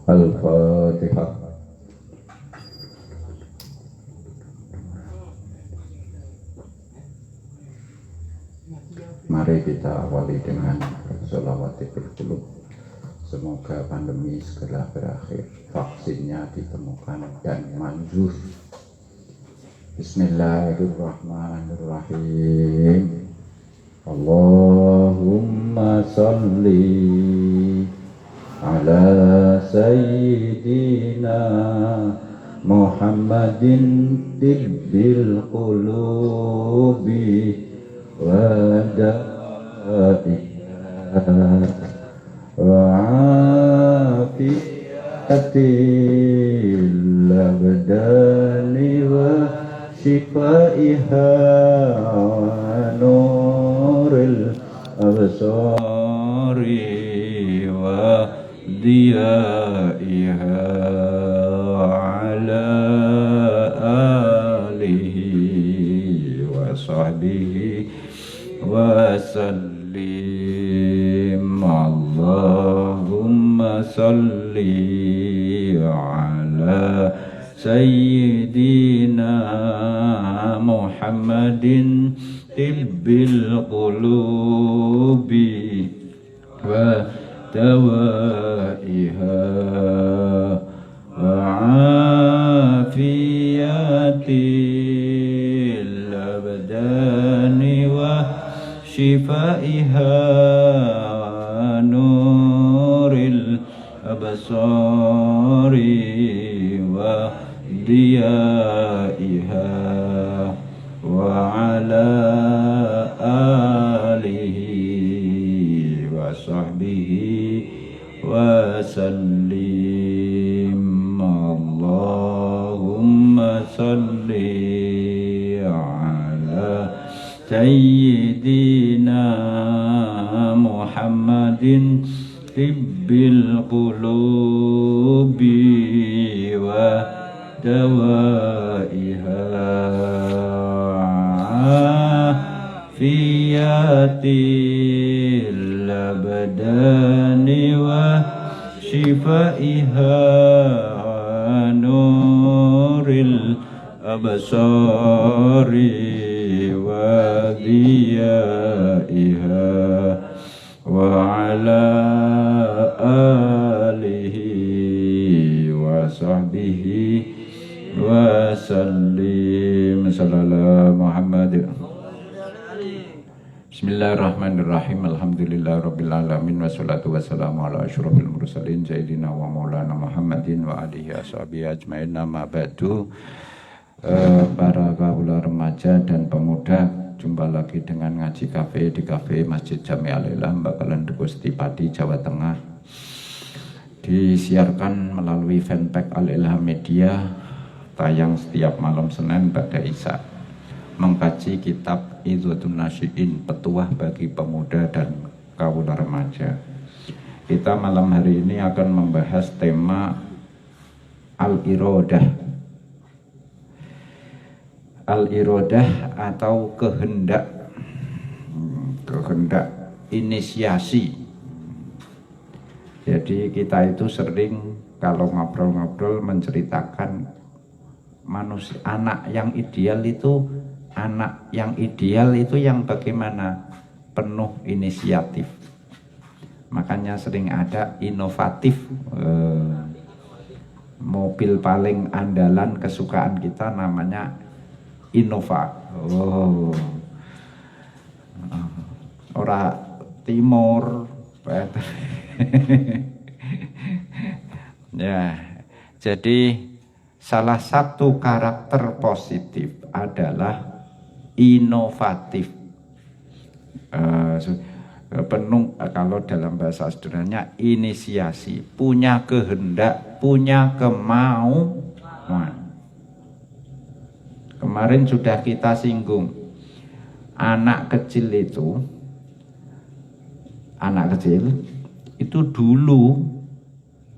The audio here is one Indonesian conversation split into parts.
Al-Fatihah. Mari kita awali dengan sholawatil qulub. Semoga pandemi segera berakhir, vaksinnya ditemukan dan manjur. Bismillahirrahmanirrahim. Allahumma salli ala sayyidina Muhammadin tibbil qulubi wa da'iha wa afiyatil abdani wa shifaiha wa nuril absari wa diyaiha wa ala alihi wa sahbihi wa sallim. Allahumma salli ala sayyidina Muhammadin tibbil qulubi wa dawaiha wa afiyatil abdani wa shifaiha wa nuril absari wa diyaiha wa ala alihi wa sahbihi wa sallim. Allahumma salli ala sayyidina Muhammadin tibbil qulubi wa dawaiha fiyatil abdani wa shifaiha wa nuril absari wa diyaiha wa ala alihi wa sahbihi wa sallim. Sallallahu Muhammad. Bismillahirrahmanirrahim. Alhamdulillahirabbil alamin wassalatu wassalamu ala asyrofil mursalin sayyidina wa maulana Muhammadin wa alihi washabihi ajmain. Nama ba'du. Para kaula remaja dan pemuda, jumpa lagi dengan ngaji kafe di kafe Masjid Jami Al-Ilham Bakalan Gusti Pati, Jawa Tengah. Disiarkan melalui fanpage Al-Ilham Media, tayang setiap malam Senin pada Isya. Mengkaji kitab Idhatun Nasyiin, petuah bagi pemuda dan kaula remaja. Kita malam hari ini akan membahas tema Al-Iradah. Al-Iradah atau kehendak inisiasi. Jadi kita itu sering kalau ngobrol-ngobrol menceritakan manusia, anak yang ideal itu yang bagaimana? Penuh inisiatif. Makanya sering ada inovatif. Mobil paling andalan kesukaan kita namanya Innova. Ora Timur. Ya, jadi salah satu karakter positif adalah inovatif. Penuh, kalau dalam bahasa sederhananya inisiasi, punya kehendak, punya kemauan. Kemarin sudah kita singgung, anak kecil itu dulu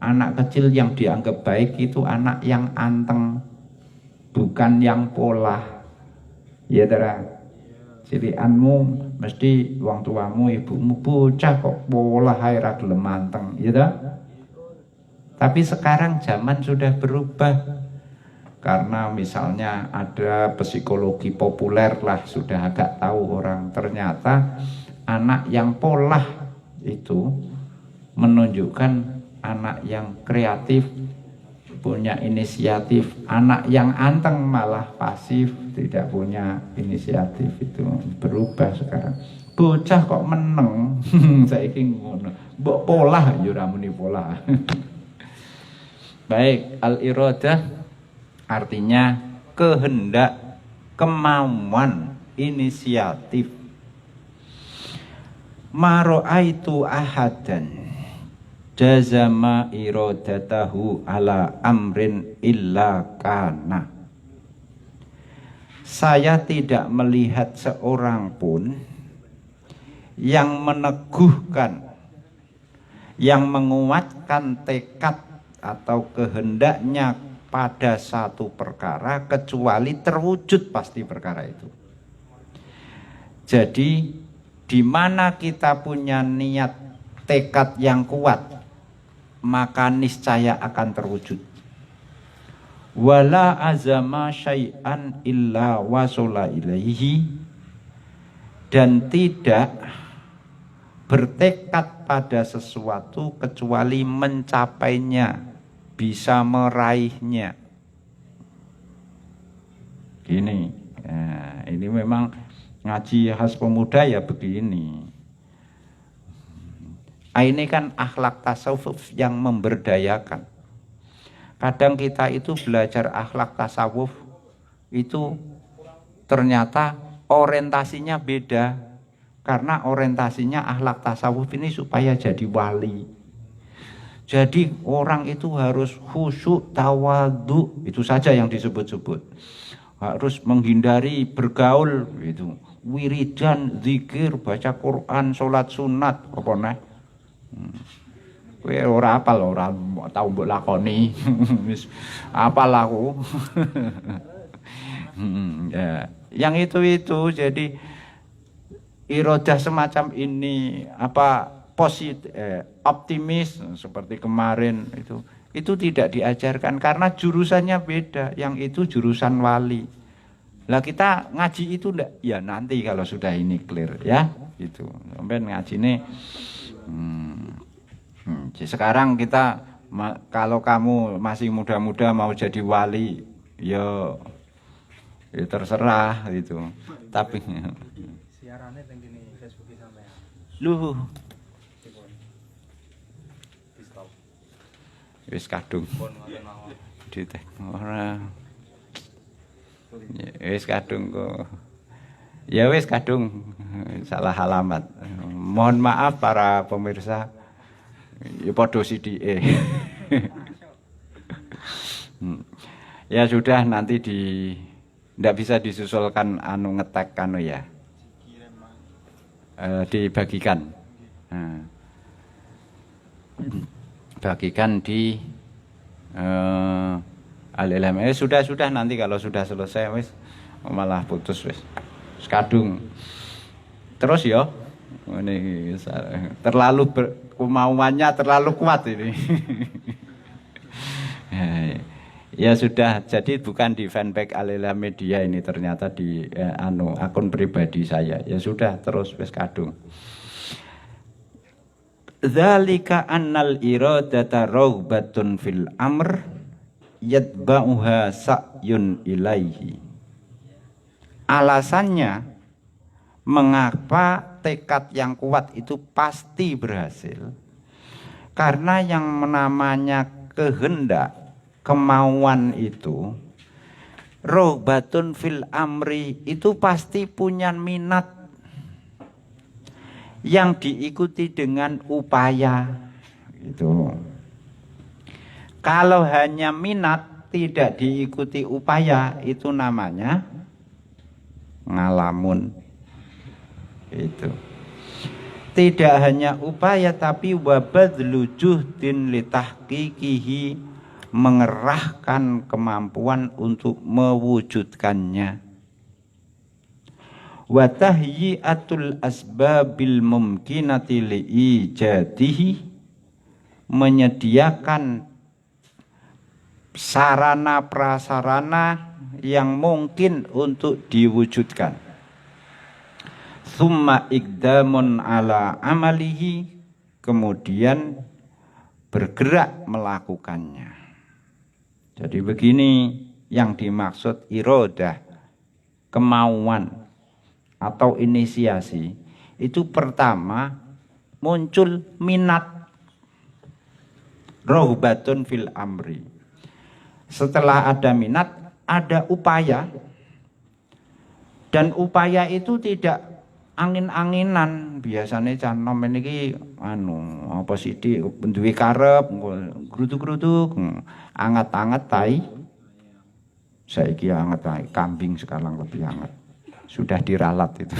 anak kecil yang dianggap baik itu anak yang anteng, bukan yang pola. Ya Tera, cirianmu mesti wong tuamu, ibumu bocah kok pola hai ra gelem anteng, ya ta? Tapi sekarang zaman sudah berubah. Karena misalnya ada psikologi populer lah, sudah agak tahu orang, ternyata anak yang polah itu menunjukkan anak yang kreatif, punya inisiatif. Anak yang anteng malah pasif, tidak punya inisiatif. Itu berubah sekarang. Bocah kok meneng, saiki ngono. Mbok polah yo ora muni polah. Baik, al-iradah artinya kehendak, kemauan, inisiatif. Maro'aitu ahadan jazama iradatahu ala amrin illa kana. Saya tidak melihat seorang pun yang meneguhkan, yang menguatkan tekad atau kehendaknya pada satu perkara kecuali terwujud pasti perkara itu. Jadi di mana kita punya niat tekad yang kuat, maka niscaya akan terwujud. Wala azama syai'an illa wasala ilaihi, dan tidak bertekad pada sesuatu kecuali mencapainya, bisa meraihnya. Gini, nah, ini memang ngaji khas pemuda ya begini. Ini kan akhlak tasawuf yang memberdayakan. Kadang kita itu belajar akhlak tasawuf itu ternyata orientasinya beda. Karena orientasinya akhlak tasawuf ini supaya jadi wali. Jadi orang itu harus khusyuk, tawadhu, itu saja yang disebut-sebut. Harus menghindari bergaul, itu wiridan, zikir, baca Quran, sholat sunat, apa nah? Kowe ora apal, ora tau mbok lakoni. Wis apal aku. Ya, yang itu jadi iradah semacam ini positif, optimis seperti kemarin itu tidak diajarkan karena jurusannya beda. Yang itu jurusan wali. Lah kita ngaji itu enggak, ya nanti kalau sudah ini clear ya gitu. Sampai ngaji ini sekarang kita kalau kamu masih muda-muda mau jadi wali ya terserah gitu. Tapi siarannya teng kene Facebook sampean. Luh. Wis kadung. Ditek ora. Wis kadung kok. Ya wis kadung, salah alamat. Mohon maaf para pemirsa. Ya padha sidike. Ya sudah, nanti ndak bisa disusulkan ngetek ya. Dibagikan. Bagikan di al-ilham. Sudah nanti kalau sudah selesai wis malah putus wis. Kadung. Terus ya ini terlalu kemauannya terlalu kuat ini. Ya sudah, jadi bukan di fanpage Al-Ilham Media ini, ternyata di akun pribadi saya. Ya sudah, terus wis kadung. Dzalika annal iradata raghbatun fil amr yatba'uha sa'yun ilaihi. Alasannya mengapa tekad yang kuat itu pasti berhasil, karena yang namanya kehendak, kemauan itu raghbatun fil amri, itu pasti punya minat yang diikuti dengan upaya gitu. Kalau hanya minat tidak diikuti upaya, itu namanya ngalamun. Itu tidak hanya upaya tapi wabadlu juhdin litahqiqihi, mengerahkan kemampuan untuk mewujudkannya. Wa tahyi'atul asbabil mumkinati li'ijadihi, menyediakan sarana prasarana yang mungkin untuk diwujudkan. Tsumma iqdamun ala amalihi, kemudian bergerak melakukannya. Jadi begini yang dimaksud iradah, kemauan atau inisiasi. Itu pertama muncul minat, rohbatun fil amri. Setelah ada minat, ada upaya. Dan upaya itu tidak angin-anginan. Biasanya canom ini apa sih di duwe karep grutuk-grutuk anget-anget tai. Saiki anget tai, kambing sekarang lebih hangat. Sudah diralat itu.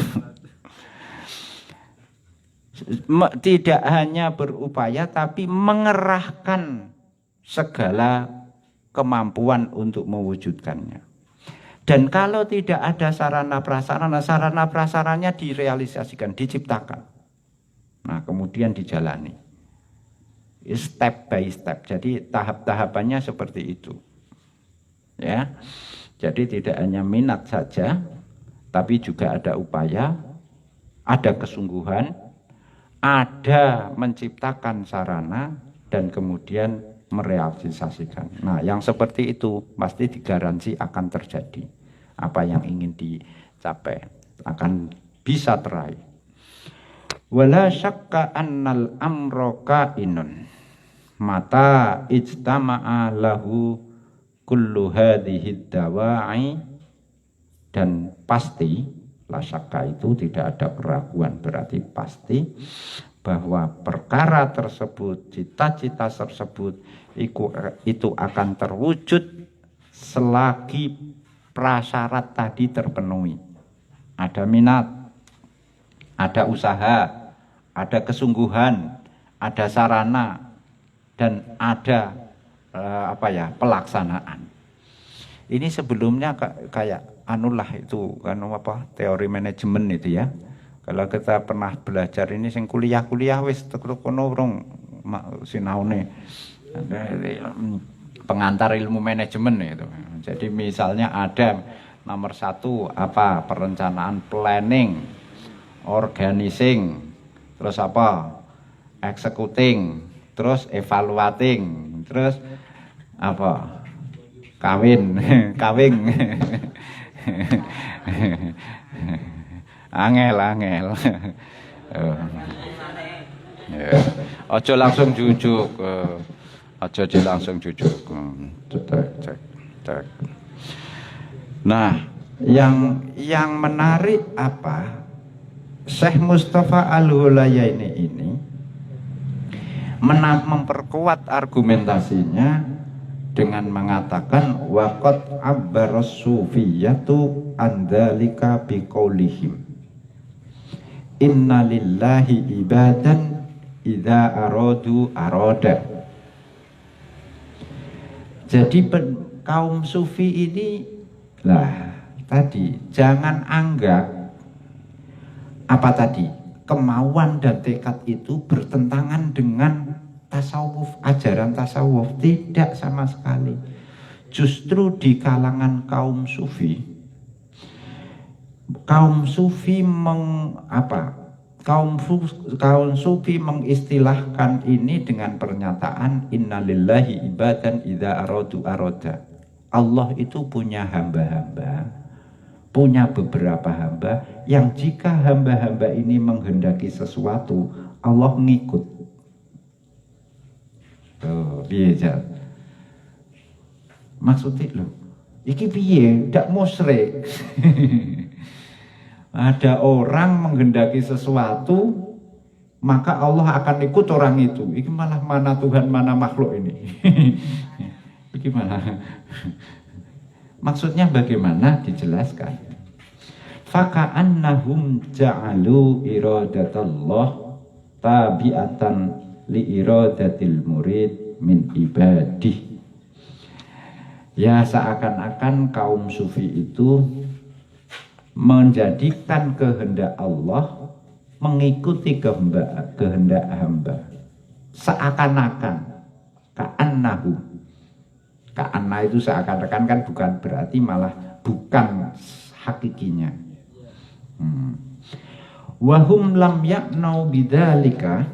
Tidak hanya berupaya tapi mengerahkan segala kemampuan untuk mewujudkannya. Dan kalau tidak ada sarana prasarananya direalisasikan, diciptakan. Nah, kemudian dijalani. Step by step. Jadi tahap-tahapannya seperti itu. Ya. Jadi tidak hanya minat saja, tapi juga ada upaya, ada kesungguhan, ada menciptakan sarana, dan kemudian merealisasikan. Nah, yang seperti itu pasti digaransi akan terjadi. Apa yang ingin dicapai akan bisa teraih. Wala syakka annal amra kainun mata ijtama'a lahu kullu hadhihi dawa'i, dan pasti, la syakka itu tidak ada keraguan, berarti pasti bahwa perkara tersebut, cita-cita tersebut itu akan terwujud selagi prasyarat tadi terpenuhi. Ada minat, ada usaha, ada kesungguhan, ada sarana, dan ada pelaksanaan. Ini sebelumnya kayak anulah itu kan apa teori manajemen itu ya. Kalau kita pernah belajar ini sing kuliah-kuliah wis kono urung sinaune. Pengantar ilmu manajemen itu. Jadi misalnya ada nomor 1 apa perencanaan, planning, organizing, terus apa executing, terus evaluating, terus apa kawin. Angel. Ojo langsung jujuk. Cek. Nah, yang menarik apa? Syekh Mustafa Al-Hulayaini ini memperkuat argumentasinya dengan mengatakan waqad abbaras sufiyatu andalika biqaulihim inna lillahi ibadan idza aradu arada. Jadi kaum sufi ini tadi jangan anggap apa tadi kemauan dan tekad itu bertentangan dengan tasawuf, ajaran tasawuf. Tidak sama sekali. Justru di kalangan kaum sufi kaum sufi mengistilahkan ini dengan pernyataan innalillahi ibadan idza aradu arada. Allah itu punya hamba-hamba, punya beberapa hamba yang jika hamba-hamba ini menghendaki sesuatu, Allah ngikut. Piye maksudnya lho iki piye ndak musyrik. Ada orang menghendaki sesuatu maka Allah akan ikut orang itu. Iki malah mana Tuhan mana makhluk ini. Iki malah maksudnya bagaimana dijelaskan. Faka'annahum ja'alu iradatallah tabi'atan li iradatil murid min ibadih. Ya seakan-akan kaum sufi itu menjadikan kehendak Allah mengikuti kehendak hamba. Seakan-akan ka'annahu Ka'anna itu seakan-akan kan bukan berarti malah bukan hakikinya. Wahum lam ya'nau bidzalika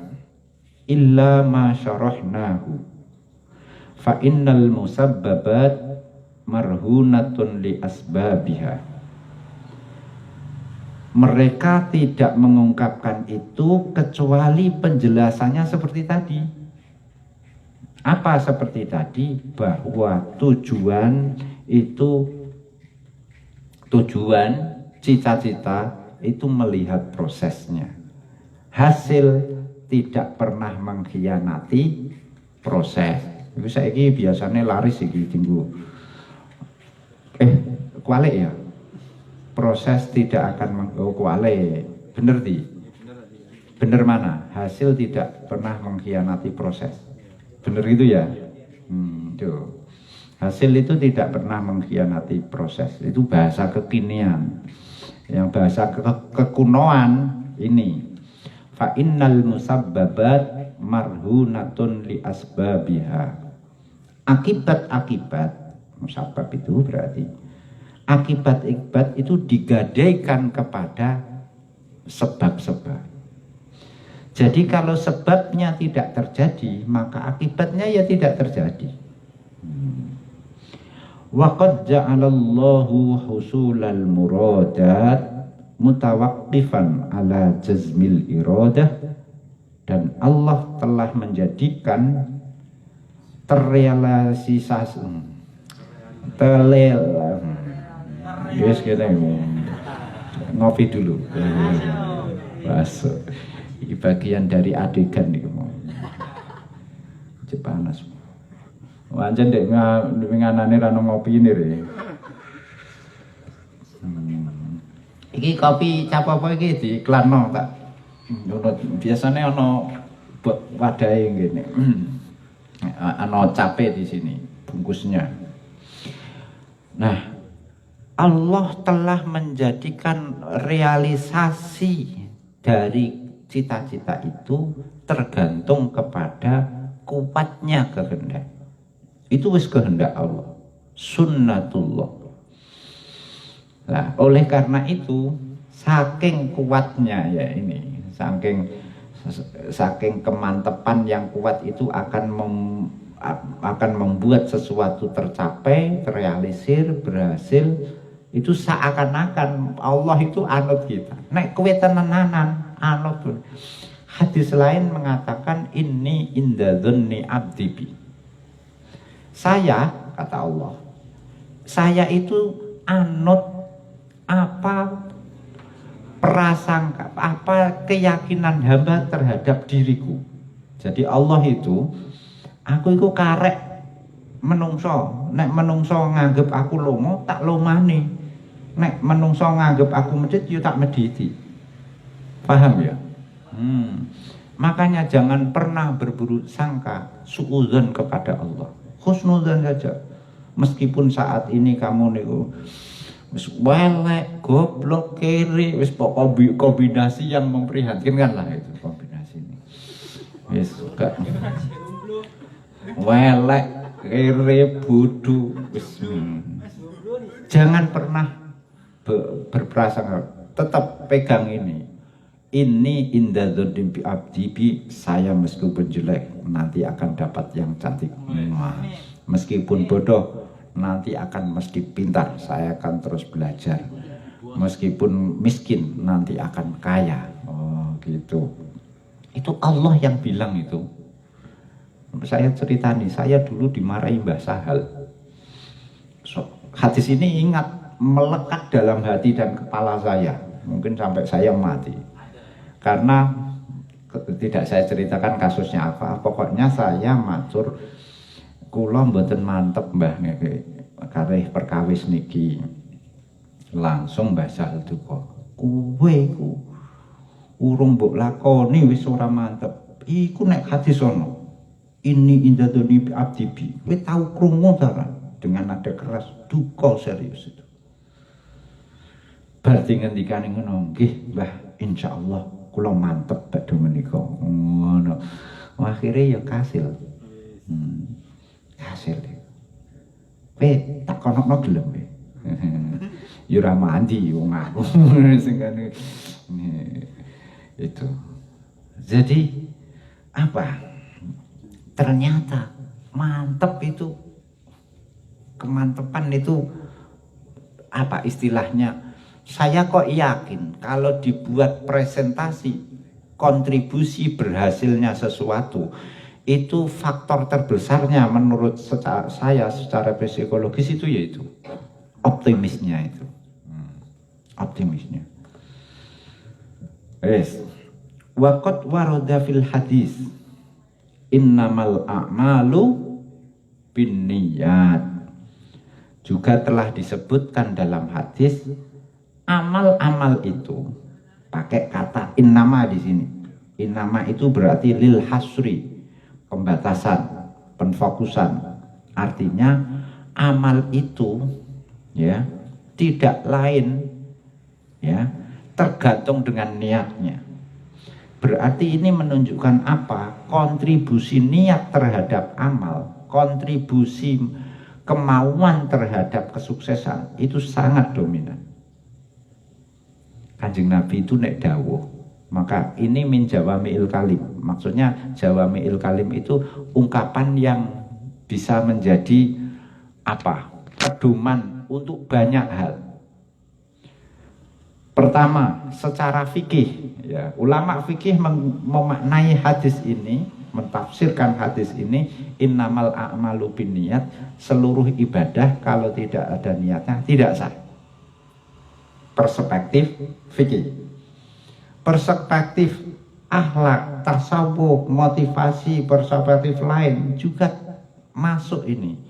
illa ma syarahnahu fa innal musabbabat marhunatun li asbabiha. Mereka tidak mengungkapkan itu kecuali penjelasannya seperti tadi. Apa seperti tadi? Bahwa tujuan cita-cita itu melihat prosesnya. Hasil tidak pernah mengkhianati proses. Itu saiki biasanya laris iki tinggu. Kualik ya. Proses tidak akan kualik. Bener di? Bener mana? Hasil tidak pernah mengkhianati proses. Bener itu ya? Tuh. Hasil itu tidak pernah mengkhianati proses. Itu bahasa kekinian. Yang bahasa kekunoan ini. Fa innal musabbabat marhunatun li asbabiha. Akibat-akibat, musabbab itu berarti akibat-akibat itu digadaikan kepada sebab-sebab. Jadi kalau sebabnya tidak terjadi, maka akibatnya ya tidak terjadi. Wa qad ja'alallahu husulal muradat mutawaqqifan ala jazmil iradah, dan Allah telah menjadikan terrealisasi yes kita ngopi dulu masuk. Ini bagian dari adegan nih mau panas. Wajan dek nganane rano ngopi ini re. Iki kopi cap apa iki diiklanno tak. Biasanya ono wadahe ngene. Ono cape di sini bungkusnya. Nah, Allah telah menjadikan realisasi dari cita-cita itu tergantung kepada kuatnya kehendak. Itu wis kehendak Allah, sunnatullah. Nah, oleh karena itu saking kuatnya ya ini, saking kemantepan yang kuat itu akan membuat sesuatu tercapai, terrealisir, berhasil. Itu seakan-akan Allah itu anut kita. Nek kowe tenanan anut. Hadis lain mengatakan inni inda dzanni abdi bi. Saya, kata Allah, saya itu anut apa prasangka, apa keyakinan hamba terhadap diriku. Jadi Allah itu, aku itu karek menungso. Nek menungso nganggep aku lomo, tak lomani. Nek menungso nganggep aku medhit, yo tak medhiti. Paham ya? Makanya jangan pernah berburuk sangka, suudzon kepada Allah. Husnudzon saja. Meskipun saat ini kamu niku wis welek, goblok, kiri, wis pokok kombinasi yang memprihatinkan lah itu kombinasi ini. Wis gak welek, kiri, bodoh, wis. Jangan pernah berprasangka, tetap pegang ini. Ini inda dzanni bi abdi bi, saya meskipun jelek nanti akan dapat yang cantik. Meskipun bodoh nanti akan mesti pintar, saya akan terus belajar. Meskipun miskin nanti akan kaya. Oh gitu. Itu Allah yang bilang itu. Saya cerita nih, saya dulu dimarahi Mbah Sahal. Hadis ini ingat, melekat dalam hati dan kepala saya. Mungkin sampai saya mati. Karena tidak saya ceritakan kasusnya apa. Pokoknya saya matur, kula mboten mantep Mbah niki kalih perkawis niki. Langsung Mbah Sahal duka. Kowe iku urung mbok lakoni wis ora mantep. Iku nek hadis ono. Ini inda dzanni abdi bi. Kowe tau krungu ta kan? Dengan nada keras, duka serius itu. Berarti ngendikane ngono, nggih Mbah, insyaallah kula mantep badhe menika. Ngono. Akhire ya kasil. Hasil. tak konokno gelem kowe. Ya ora mandi wong aku sing ngene. Itu. Jadi apa? Ternyata mantep itu, kemantepan itu apa istilahnya? Saya kok yakin kalau dibuat presentasi kontribusi berhasilnya sesuatu itu faktor terbesarnya menurut saya secara psikologis itu yaitu optimisnya itu. Optimisnya. Yes. Waqad warada fil hadis innamal a'malu binniyat. Juga telah disebutkan dalam hadis amal-amal itu pakai kata innama di sini. Innama itu berarti lil hasri, pembatasan, penfokusan. Artinya amal itu ya tidak lain ya tergantung dengan niatnya. Berarti ini menunjukkan apa? Kontribusi niat terhadap amal, kontribusi kemauan terhadap kesuksesan itu sangat dominan. Kanjeng Nabi itu nek dawuh, maka ini min jawami'il kalim. Maksudnya jawami'il kalim itu ungkapan yang bisa menjadi apa? Pedoman untuk banyak hal. Pertama, secara fikih, ya, ulama fikih memaknai hadis ini, mentafsirkan hadis ini, innamal a'malu binniyat, seluruh ibadah kalau tidak ada niatnya tidak sah. Perspektif fikih. Perspektif akhlak, tasawuf, motivasi, perspektif lain juga masuk ini.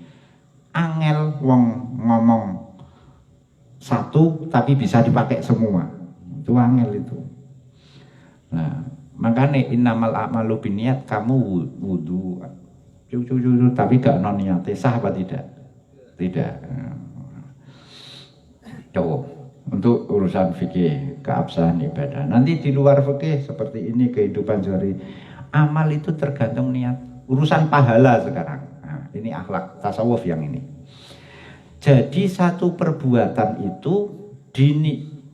Angel wong ngomong satu tapi bisa dipakai semua, itu angel itu. Nah makanya innamal a'malu binniyat, kamu wudu tapi gak non niatnya sah apa tidak? Tidak. Coba untuk urusan fikih keabsahan ibadah. Nanti di luar fikih seperti ini kehidupan sehari, amal itu tergantung niat. Urusan pahala sekarang. Nah, ini akhlak tasawuf yang ini. Jadi satu perbuatan itu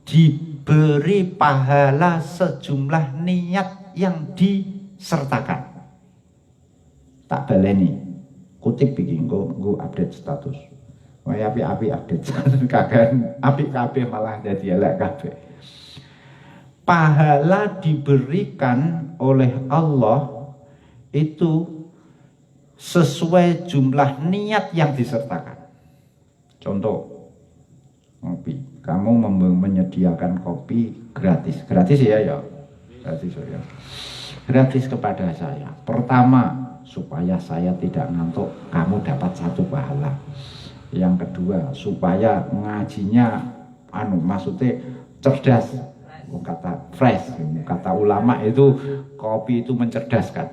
diberi pahala sejumlah niat yang disertakan. Tak baleni, kutip bikin gue update status. Wah api update status kagak api kabeh malah jadi elek kabeh. Pahala diberikan oleh Allah itu sesuai jumlah niat yang disertakan. Contoh, kopi. Kamu menyediakan kopi gratis. Gratis ya. Gratis ya. Gratis kepada saya. Pertama, supaya saya tidak ngantuk, kamu dapat satu pahala. Yang kedua, supaya ngajinya maksudnya cerdas. Kata fresh, kata ulama itu kopi itu mencerdaskan.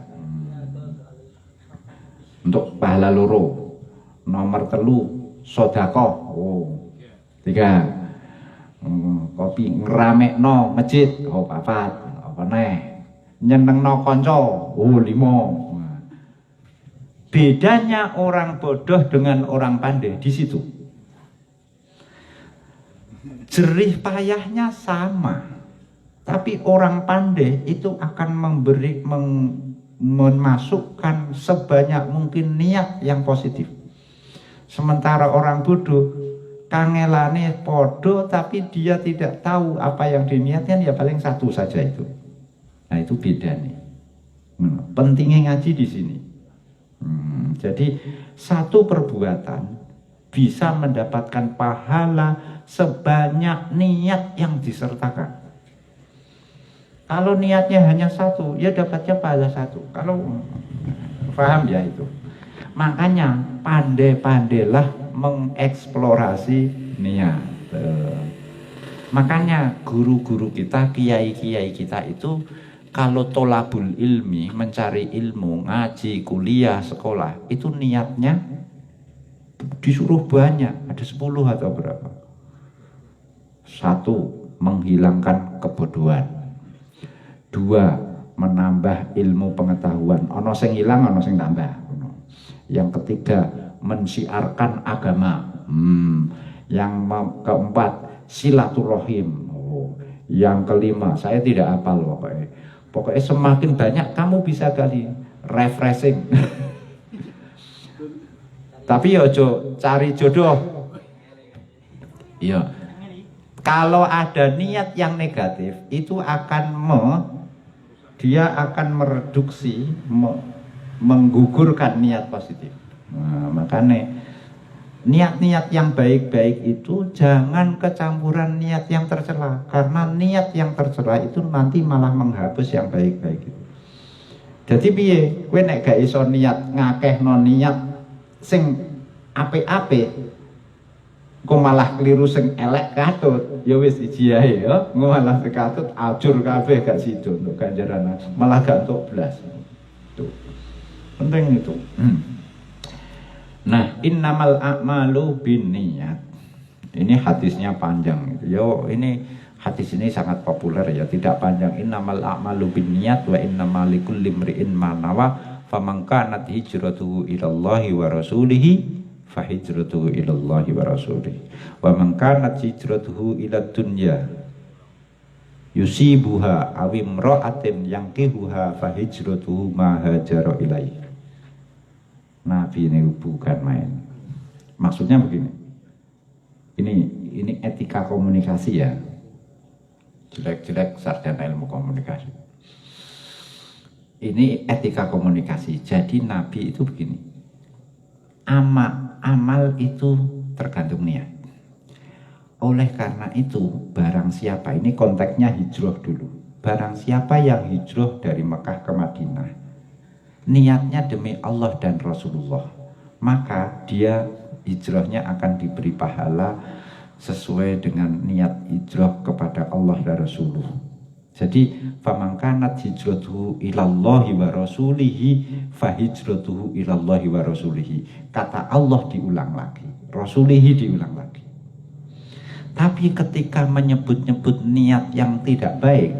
Untuk pahala loro. Nomor 3, sodakoh. 3, kopi ngeramekno masjid. 4, apa neh, nyenengno konco. 5. Bedanya orang bodoh dengan orang pandai di situ. Jerih payahnya sama, tapi orang pandai itu akan memasukkan sebanyak mungkin niat yang positif. Sementara orang bodoh kangelane podo tapi dia tidak tahu apa yang diniatkan, ya paling satu saja itu. Nah itu beda nih. Pentingnya ngaji di sini. Jadi satu perbuatan bisa mendapatkan pahala sebanyak niat yang disertakan. Kalau niatnya hanya satu, ya dapatnya pahala satu. Kalau paham ya itu. Makanya pandai-pandailah mengeksplorasi niat. Makanya guru-guru kita, kiai-kiai kita itu kalau tolabul ilmi, mencari ilmu, ngaji, kuliah, sekolah, itu niatnya disuruh banyak, ada 10 atau berapa. 1, menghilangkan kebodohan. 2, menambah ilmu pengetahuan. Ono sing hilang, ono sing tambah. Yang ketiga, mensiarkan agama. Yang keempat, silaturahim. Yang kelima, saya tidak hafal pokoknya. Pokoknya semakin banyak kamu bisa kali refreshing. Tapi ya cari jodoh. Iya. Kalau ada niat yang negatif, itu akan dia akan mereduksi, menggugurkan niat positif. Nah, makanya niat-niat yang baik-baik itu jangan kecampuran niat yang tercela, karena niat yang tercela itu nanti malah menghapus yang baik-baik itu. Jadi piye, kowe nek gak iso niat ngakehno niat sing apik-apik, kok malah keliru sing elek katut, ya wis siji ae ya, malah sekatut ajur kabeh gak sido untuk ganjaran, malah gak entuk blas. Tuh. Penting itu. Nah, innamal a'malu binniyat. Ini hadisnya panjang gitu. Yo, ini hadis ini sangat populer ya, tidak panjang. Innamal a'malu binniyat wa innamal likulli imri'in ma nawa faman kanat hijratuhu ilallahi wa rasulihi fahijratuhu ilallahi wa rasulihi wa man kanat hijratuhu ilad dunya yusibuha aw imra'atin yankihuha fahijratuhu ma hajara ilaihi. Nabi ini bukan main. Maksudnya begini. Ini etika komunikasi ya. Jelek-jelek sarjana ilmu komunikasi. Ini etika komunikasi. Jadi Nabi itu begini. Amal itu tergantung niat. Oleh karena itu, barang siapa, ini konteksnya hijrah dulu. Barang siapa yang hijrah dari Mekah ke Madinah, niatnya demi Allah dan Rasulullah, maka dia hijrahnya akan diberi pahala sesuai dengan niat hijrah kepada Allah dan Rasulullah. Jadi faman kanat hijratuhu ilallahi wa rasulihi fahijratuhu ilallahi wa rasulihi. Kata Allah diulang lagi, rasulihi diulang lagi. Tapi ketika menyebut-nyebut niat yang tidak baik,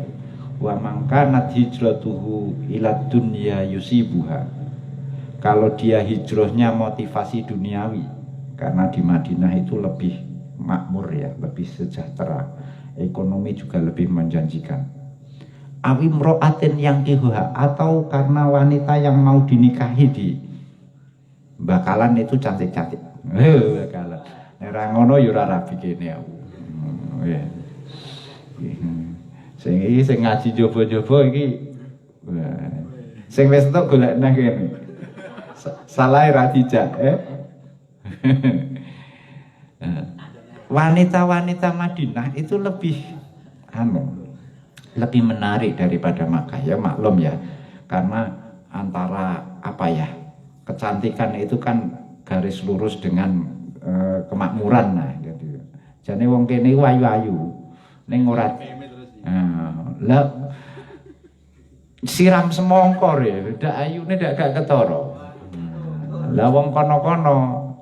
wa man kanat hijratuhu ilad dunya yusibuha, kalau dia hijrahnya motivasi duniawi, karena di Madinah itu lebih makmur ya, lebih sejahtera, ekonomi juga lebih menjanjikan. Awimro'atin yang kihuha, atau karena wanita yang mau dinikahi di bakalan itu cantik-cantik. Bakalan nerangono yura rapi kene aku. Sing ngaji jobo-jobo iki. Sing wis entuk golek nang kene. Salah ra dijak, Wanita-wanita Madinah itu lebih lebih menarik daripada Makkah ya, maklum ya. Karena antara apa ya? Kecantikan itu kan garis lurus dengan kemakmuran nah gitu. Jane wong kene ayu-ayu ning ora lah siram semongkor ya, ndak ayune ndak gak ketara. Lah wong kono-kono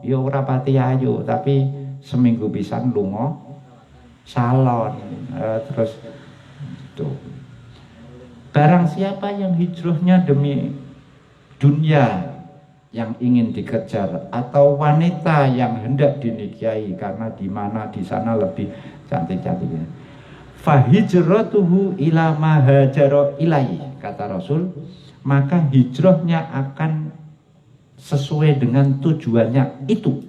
ya ora pati ayu, tapi seminggu pisan lunga salon. Terus tuh. Barang siapa yang hijrahnya demi dunia yang ingin dikejar atau wanita yang hendak dinikahi karena di mana di sana lebih cantik-cantiknya, fahijratuhu ila ma hajara ilaihi, kata Rasul, maka hijrahnya akan sesuai dengan tujuannya itu.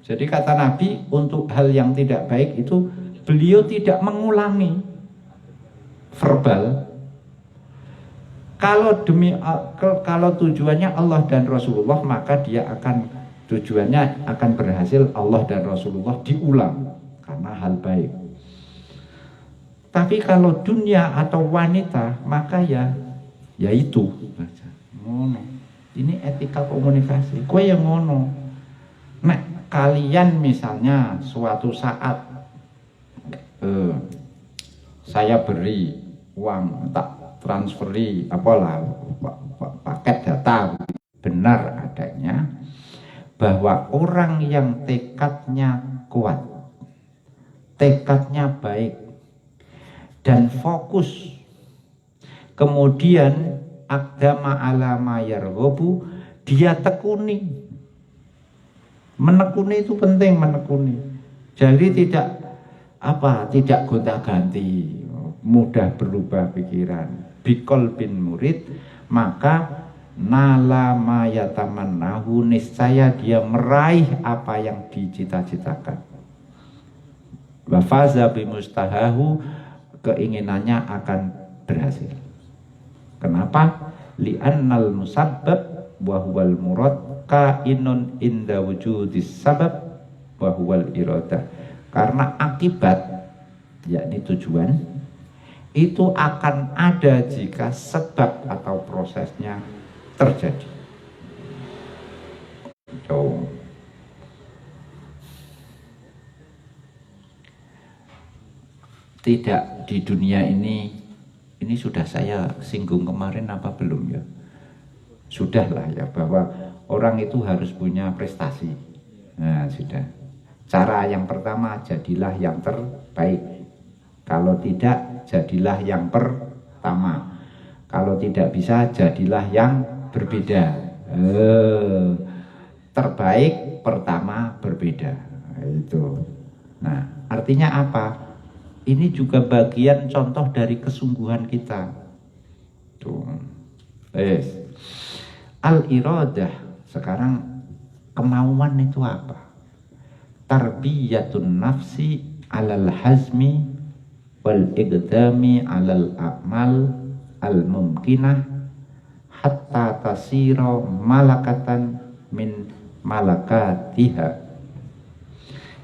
Jadi kata Nabi, untuk hal yang tidak baik itu beliau tidak mengulangi verbal. Kalau tujuannya Allah dan Rasulullah, maka dia akan tujuannya akan berhasil, Allah dan Rasulullah diulang karena hal baik. Tapi kalau dunia atau wanita, maka ya itu. Ngono. Ini etika komunikasi. Kowe yang ngono. Nek kalian misalnya suatu saat saya beri uang, tak transferi apalah paket data, benar adanya bahwa orang yang tekadnya kuat, tekadnya baik dan fokus, kemudian aqdama ala ma yarghabu, dia tekuni. Menekuni itu penting, menekuni. Jadi tidak gonta-ganti, mudah berubah pikiran. Bikol bin murid, maka nala ma yatamannahu, niscaya dia meraih apa yang dicita-citakan. Wa faza bimustahahu, keinginannya akan berhasil. Kenapa? Li'annal musabbab wa huwal murad kainun inda wujudis sabab wa huwal iradah. Karena akibat, yakni tujuan, itu akan ada jika sebab atau prosesnya terjadi. Tidak di dunia ini sudah saya singgung kemarin apa belum ya? Sudahlah ya, bahwa orang itu harus punya prestasi. Nah, sudah. Cara yang pertama, jadilah yang terbaik. Kalau tidak, jadilah yang pertama. Kalau tidak bisa, jadilah yang berbeda. Terbaik, pertama, berbeda. Itu. Nah, artinya apa? Ini juga bagian contoh dari kesungguhan kita. Tuh. Al-iradah, sekarang kemauan itu apa? Tarbiyatun nafsi alal hazmi wal iqdami alal a'mal al-mumkinah hatta tasiro malakatan min malakatiha.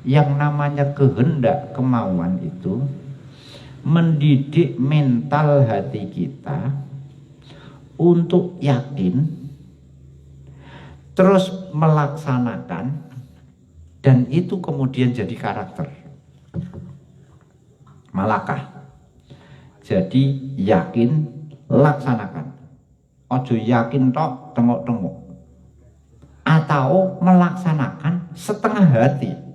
Yang namanya kehendak, kemauan itu mendidik mental hati kita untuk yakin, terus melaksanakan, dan itu kemudian jadi karakter. Malakah. Jadi yakin, laksanakan. Ojo yakin tok, tengok-tengok. Atau melaksanakan setengah hati.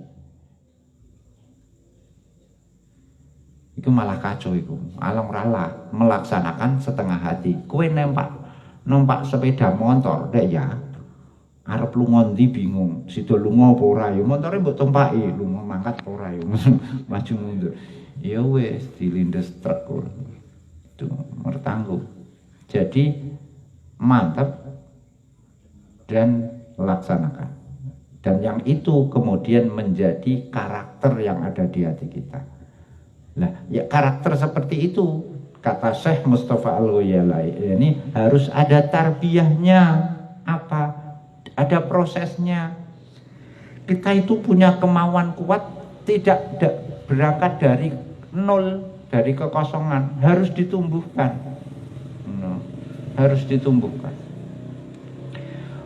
Itu malah kacau itu. Alang rala melaksanakan setengah hati. Kowe numpak sepeda motor, dek ya. Arep lunga ndi bingung. Sida lunga apa ora ya? Montore mbok tumpaki, lunga mangkat apa ora ya? Maju mundur. Ya wis dilindes truk. Itu mertangguh. Jadi mantap dan laksanakan. Dan yang itu kemudian menjadi karakter yang ada di hati kita. Nah, ya karakter seperti itu, kata Syekh Mustafa Al-Ghayalai, ini harus ada tarbiyahnya, apa? Ada prosesnya. Kita itu punya kemauan kuat, tidak berangkat dari nol, dari kekosongan, harus ditumbuhkan. Harus ditumbuhkan.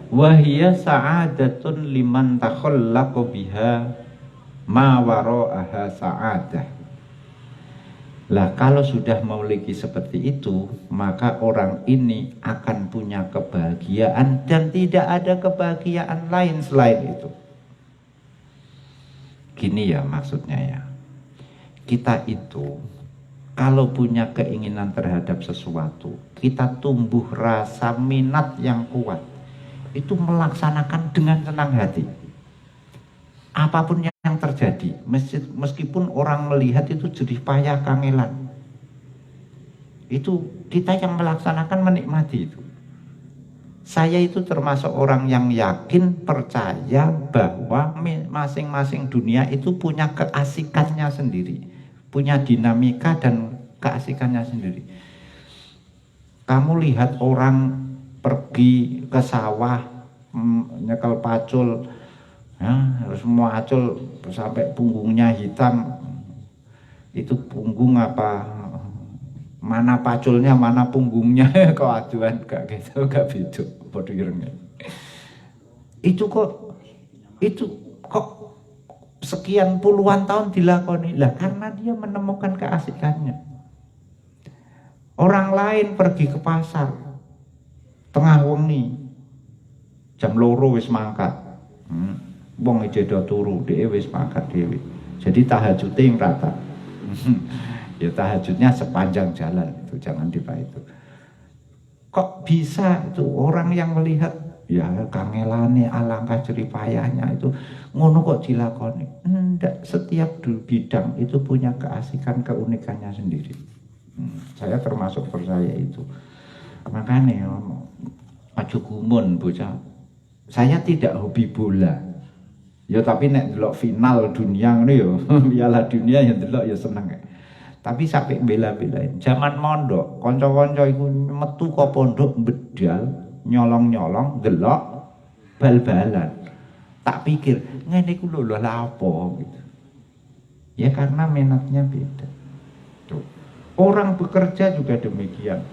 Wahia sa'adatun liman takhallaqa biha ma wara'aha sa'adah. Lah kalau sudah memiliki seperti itu, maka orang ini akan punya kebahagiaan dan tidak ada kebahagiaan lain selain itu. Gini ya maksudnya ya. Kita itu kalau punya keinginan terhadap sesuatu, kita tumbuh rasa minat yang kuat. Itu melaksanakan dengan senang hati. Apapun yang terjadi, meskipun orang melihat itu jerih payah kangelan, itu kita yang melaksanakan menikmati itu. Saya itu termasuk orang yang yakin, percaya bahwa masing-masing dunia itu punya keasikannya sendiri, punya dinamika dan keasikannya sendiri. Kamu lihat orang pergi ke sawah nyekel pacul, harus muacul sampai punggungnya hitam. Itu punggung apa? Mana paculnya, mana punggungnya? Kok aduan gak gitu, gak beda. Padha irenge. Itu kok sekian puluhan tahun dilakoni. Lah karena dia menemukan keasikannya. Orang lain pergi ke pasar tengah wengi, jam 2 wis mangkat. Wong ijedo turu, dhewe wis mangkat dhewe. Jadi tahajudnya yang rata. Ya tahajudnya sepanjang jalan itu, jangan dipa itu. Kok bisa itu orang yang melihat ya kangelane alangkah jeripayahnya itu ngono kok dilakoni? Enggak, setiap bidang itu punya keasikan keunikannya sendiri. Saya termasuk percaya itu. Makanya aja gumun bocah. Saya tidak hobi bola. Ya tapi nek delok final dunia ngono ya, Piala Dunia ya delok ya seneng. Tapi sampai bela-belain. Zaman mondok, kanca-kanca iku metu ke pondok bedal, nyolong-nyolong delok bal-balan. Tak pikir, ngene iku lho lha apa gitu. Ya karena minatnya beda. Tuh. Orang bekerja juga demikian.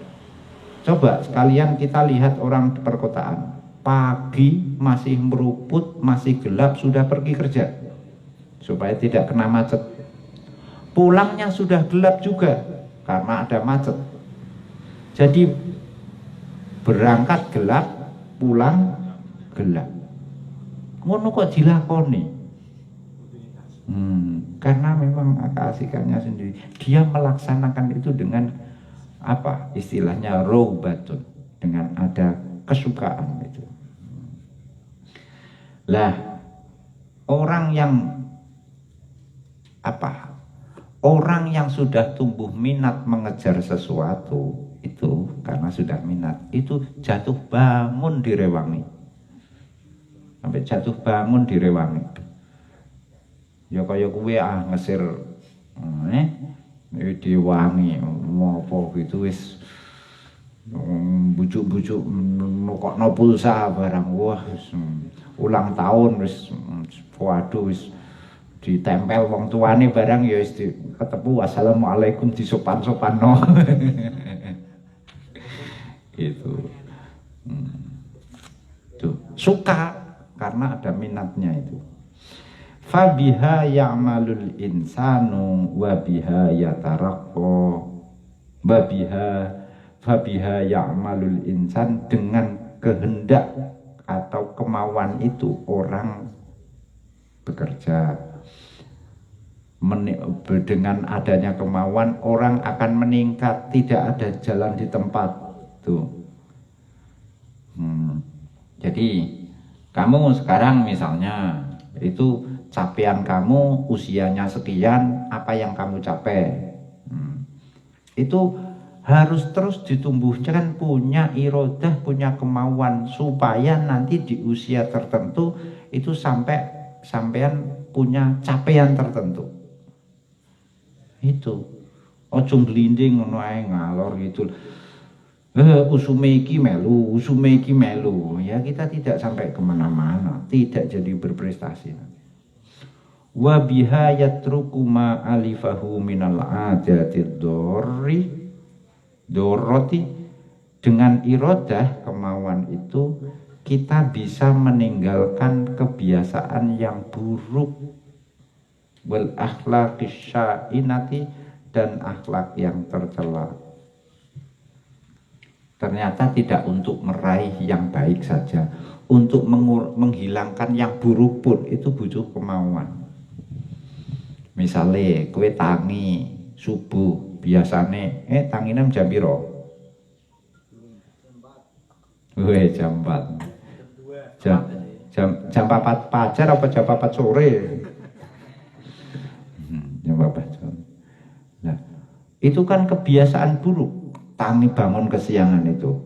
Coba sekalian kita lihat orang di perkotaan. Pagi masih meruput, masih gelap sudah pergi kerja. Supaya tidak kena macet. Pulangnya sudah gelap juga karena ada macet. Jadi berangkat gelap, pulang gelap. Ngono kok dilakoni? Karena memang keasikannya sendiri. Dia melaksanakan itu dengan apa? Istilahnya rawbatun, dengan ada kesukaan itu. Lah, orang yang apa? Orang yang sudah tumbuh minat mengejar sesuatu itu karena sudah minat itu jatuh bangun direwangi, sampai jatuh bangun direwangi. Ya kaya kuwe ngesir diwangi apa gitu wis bujuk-bujuk nukokno pulsa barang wah ulang tahun wis waduh wis ditempel wong tuane barang ya wis ketemu assalamualaikum disopan-sopanno. Gitu. Tuh, suka karena ada minatnya itu. Fabiha ya'malul insanu wa biha yataraqqa. Fabiha ya'malul insan, dengan kehendak atau kemauan itu orang bekerja. Dengan adanya kemauan orang akan meningkat, tidak ada jalan di tempat tuh. Jadi kamu sekarang misalnya itu capaian kamu usianya sekian, apa yang kamu capai itu harus terus ditumbuhkan, punya irodah, punya kemauan supaya nanti di usia tertentu itu sampean punya capaian tertentu. Itu ojo glinding ngono ae ngalor gitu. Usume iki melu. Ya kita tidak sampai kemana-mana, tidak jadi berprestasi. Wa biha yatruku ma alifahu minal adati doroti. Dengan irodah kemauan itu kita bisa meninggalkan kebiasaan yang buruk, wal akhlaqis syainati, dan akhlak yang tercela. Ternyata tidak untuk meraih yang baik saja, untuk menghilangkan yang buruk pun itu butuh kemauan. Misalnya kowe tangi subuh biasane tangine jam piro? Jam 4. Jam 4 pajar apa jam 4 sore? Jam 4 sore. Nah, itu kan kebiasaan buruk. Tangi bangun kesiangan itu.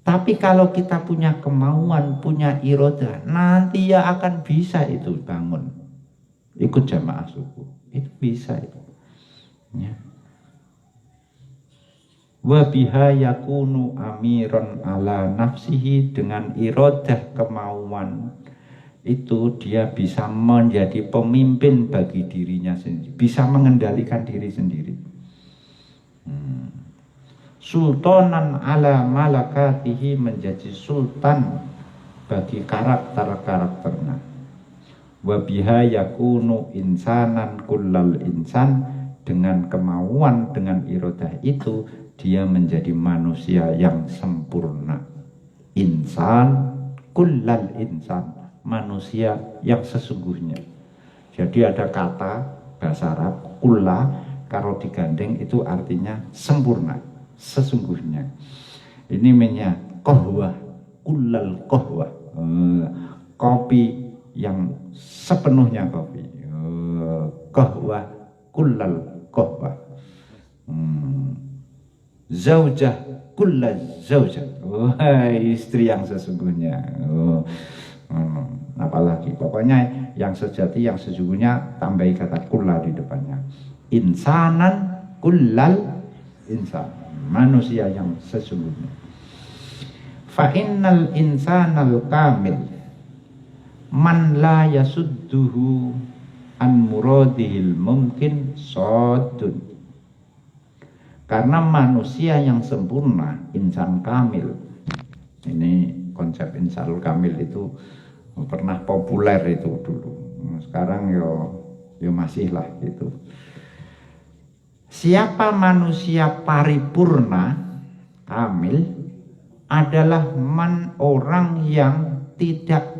Tapi kalau kita punya kemauan, punya irodah, nanti ya akan bisa itu bangun. Ikut jamaah subuh. Itu bisa itu. Ya. Wa biha yakunu amiron ala nafsihi, dengan irodah kemauan itu dia bisa menjadi pemimpin bagi dirinya sendiri, bisa mengendalikan diri sendiri. Sultanan ala malakatihi, menjadi sultan bagi karakter-karakternya. Wa biha yakunu insanan kullal insan, dengan kemauan, dengan irodah itu dia menjadi manusia yang sempurna. Insan kullal insan, manusia yang sesungguhnya. Jadi ada kata bahasa Arab kulla, kalau digandeng itu artinya sempurna, sesungguhnya. Ini minyak qahwah, kullal qahwah. Kopi yang sepenuhnya kopi. Qahwah, kullal qahwah. Zaujah, kullal zaujah. Istri yang sesungguhnya. Apalagi pokoknya yang sejati, yang sesungguhnya, tambahi kata kulla di depannya. Insanan, kullal insan, manusia yang sesungguhnya. Fa innal insanal kamil man la yasudduhu an muradihil mungkin sodun. Karena manusia yang sempurna, insan kamil, ini konsep insan kamil itu pernah populer itu dulu, sekarang yo masih lah gitu. Siapa manusia paripurna kamil adalah orang yang tidak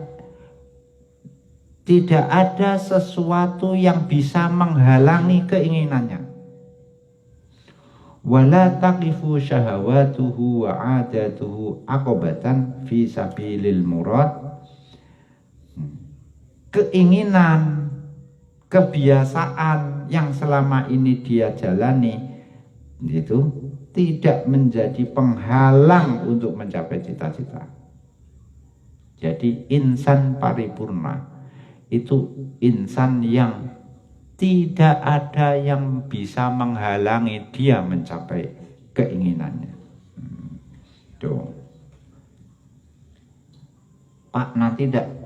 ada sesuatu yang bisa menghalangi keinginannya. Wala taqifu syahawatuhu wa adatuhu aqobatan fi sabilil murad. Keinginan, kebiasaan yang selama ini dia jalani itu tidak menjadi penghalang untuk mencapai cita-cita. Jadi insan paripurna itu insan yang tidak ada yang bisa menghalangi dia mencapai keinginannya. Tuh. Pak, nanti tidak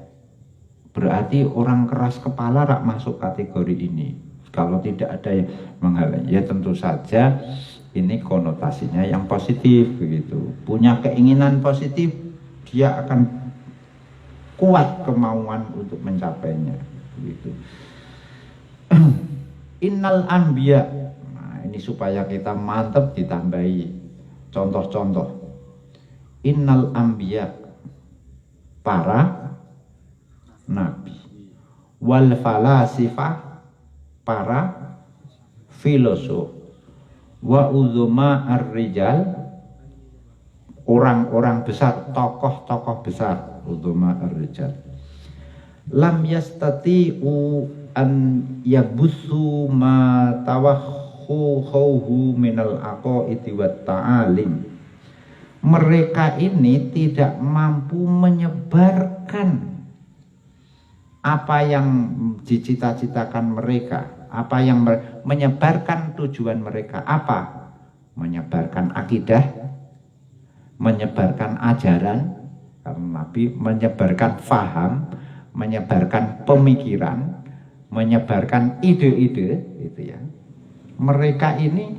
berarti orang keras kepala rak masuk kategori ini. Kalau tidak ada yang menghalangi, ya tentu saja ini konotasinya yang positif begitu. Punya keinginan positif, dia akan kuat kemauan untuk mencapainya begitu. Innal anbiya. Nah, ini supaya kita mantap ditambahi contoh-contoh. Innal anbiya, para nabi, wal falasifah, para filosof, wa uzuma ar-rijal, orang-orang besar, tokoh-tokoh besar, uzuma ar-rijal, lam yastati'u an yabussu ma tawakhuhu minal aqaidi wat ta'alim. Mereka ini tidak mampu menyebarkan apa yang dicita-citakan mereka, apa yang menyebarkan tujuan mereka, apa? Menyebarkan akidah, menyebarkan ajaran, karena Nabi menyebarkan faham, menyebarkan pemikiran, menyebarkan ide-ide, gitu ya. Mereka ini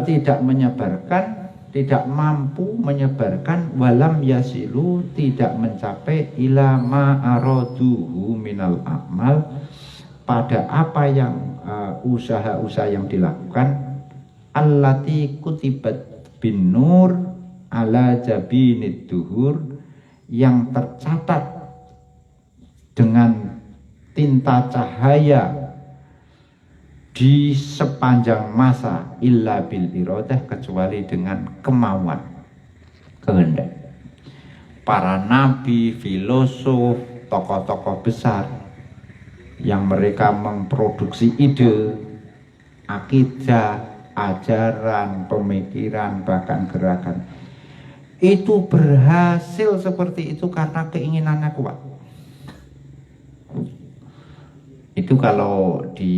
tidak menyebarkan, tidak mampu menyebarkan, walam yasilu, tidak mencapai ila ma araduhu minal amal, pada apa yang usaha-usaha yang dilakukan, allati kutibat bin nur ala jabinid duhur, yang tercatat dengan tinta cahaya di sepanjang masa, illa bil iradah, kecuali dengan kemauan, kehendak. Para nabi, filosof, tokoh-tokoh besar yang mereka memproduksi ide, akidah, ajaran, pemikiran, bahkan gerakan, itu berhasil seperti itu karena keinginannya kuat. Itu kalau di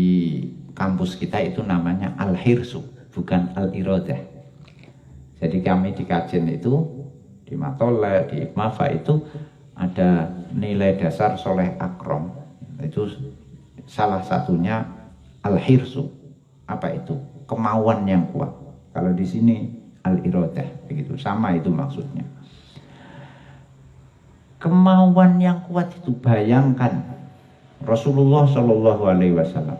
kampus kita itu namanya al-hirsu, bukan al-iradah. Jadi kami di kajian itu, di Matole, di Ikmafa itu ada nilai dasar soleh akrom. Itu salah satunya al-hirsu. Apa itu? Kemauan yang kuat. Kalau di sini al-iradah, begitu. Sama itu maksudnya. Kemauan yang kuat itu, bayangkan Rasulullah Shallallahu Alaihi Wasallam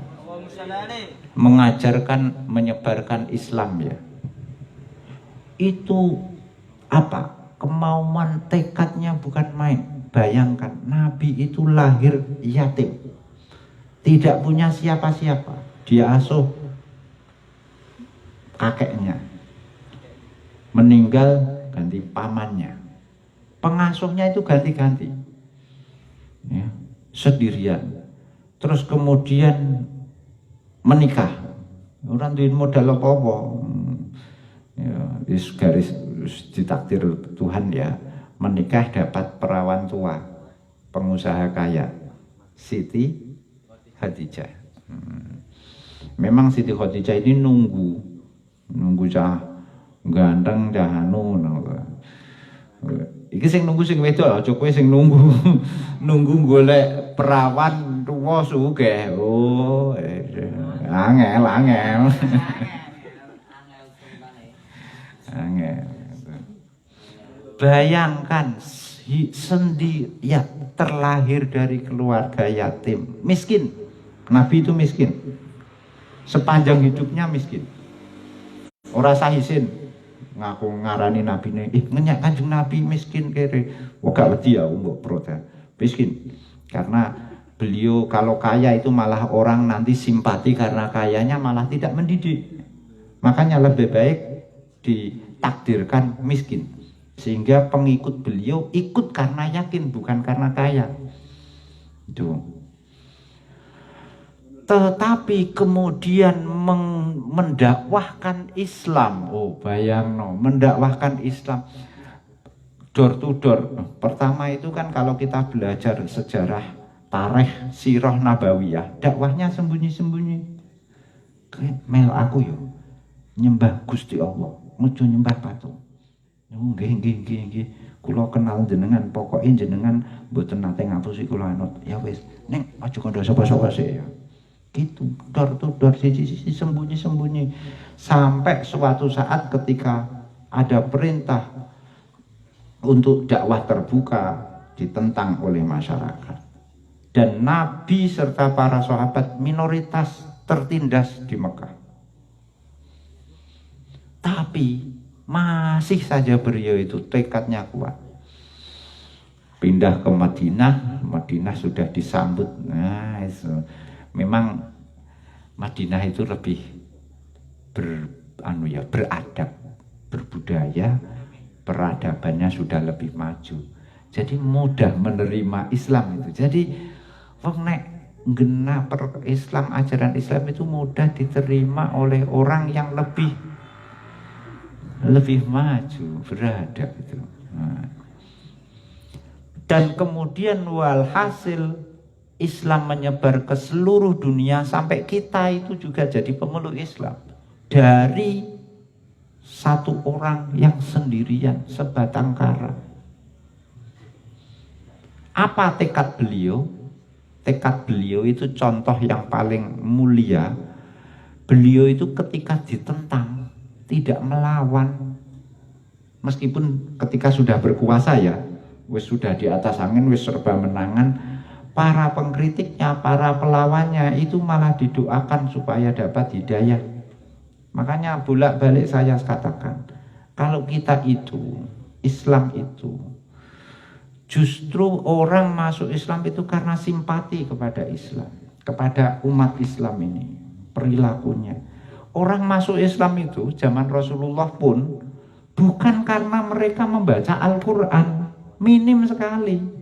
mengajarkan, menyebarkan Islam, ya. Itu apa? Kemauan, tekadnya bukan main. Bayangkan, Nabi itu lahir yatim, tidak punya siapa-siapa. Dia asuh kakeknya. meninggal ganti pamannya, pengasuhnya itu ganti-ganti, ya, sendirian. Terus kemudian menikah, orang duit modal apa-apa, ya, garis ditakdir Tuhan ya, menikah dapat perawan tua, pengusaha kaya, Siti Khadijah. Memang Siti Khadijah ini nunggu cah ganteng cah anu. Iki sing nunggu sing wedok, aja kowe sing nunggu golek perawan tuwa sugih. Oh, angel. Angel. Bayangkan ya terlahir dari keluarga yatim, miskin. Nabi itu miskin. Sepanjang hidupnya miskin. Ora sah isin ngaku ngarani nabi ini, ngenyak Kanjeng Nabi miskin kere. Wah gak wedi ya mbok protes. Miskin. Karena beliau kalau kaya itu malah orang nanti simpati karena kayanya malah tidak mendidik. Makanya lebih baik ditakdirkan miskin. Sehingga pengikut beliau ikut karena yakin bukan karena kaya. Itu. Tetapi kemudian mendakwahkan Islam. Oh bayangno, mendakwahkan Islam door to door. Pertama itu kan kalau kita belajar sejarah tarikh sirah nabawiyah, dakwahnya sembunyi-sembunyi. Mel aku yo nyembah Gusti Allah, mujo nyembah patung. Nggih. Kula kenal jenengan, pokoknya jenengan mboten nate ngapusi kula anut. Ya wis, ning aja kandha sapa-sapa sik ya. Gitu, door to door, sisi sembunyi-sembunyi. Sampai suatu saat ketika ada perintah untuk dakwah terbuka ditentang oleh masyarakat. Dan Nabi serta para sahabat minoritas tertindas di Mekah. Tapi masih saja beliau itu tekadnya kuat. Pindah ke Madinah sudah disambut. Nah, itu. Memang Madinah itu lebih beradab, berbudaya, peradabannya sudah lebih maju. Jadi mudah menerima Islam itu. Jadi wong nek ngena Islam, ajaran Islam itu mudah diterima oleh orang yang lebih maju, beradab itu. Nah. Dan kemudian walhasil Islam menyebar ke seluruh dunia sampai kita itu juga jadi pemeluk Islam dari satu orang yang sendirian sebatang kara. Apa tekad beliau? Tekad beliau itu contoh yang paling mulia. Beliau itu ketika ditentang tidak melawan, meskipun ketika sudah berkuasa ya, wis sudah di atas angin, wis serba menangan. Para pengkritiknya, para pelawannya itu malah didoakan supaya dapat hidayah. Makanya bolak-balik saya katakan, kalau kita itu, Islam itu, justru orang masuk Islam itu karena simpati kepada Islam, kepada umat Islam ini, perilakunya. Orang masuk Islam itu, zaman Rasulullah pun, bukan karena mereka membaca Al-Quran, minim sekali.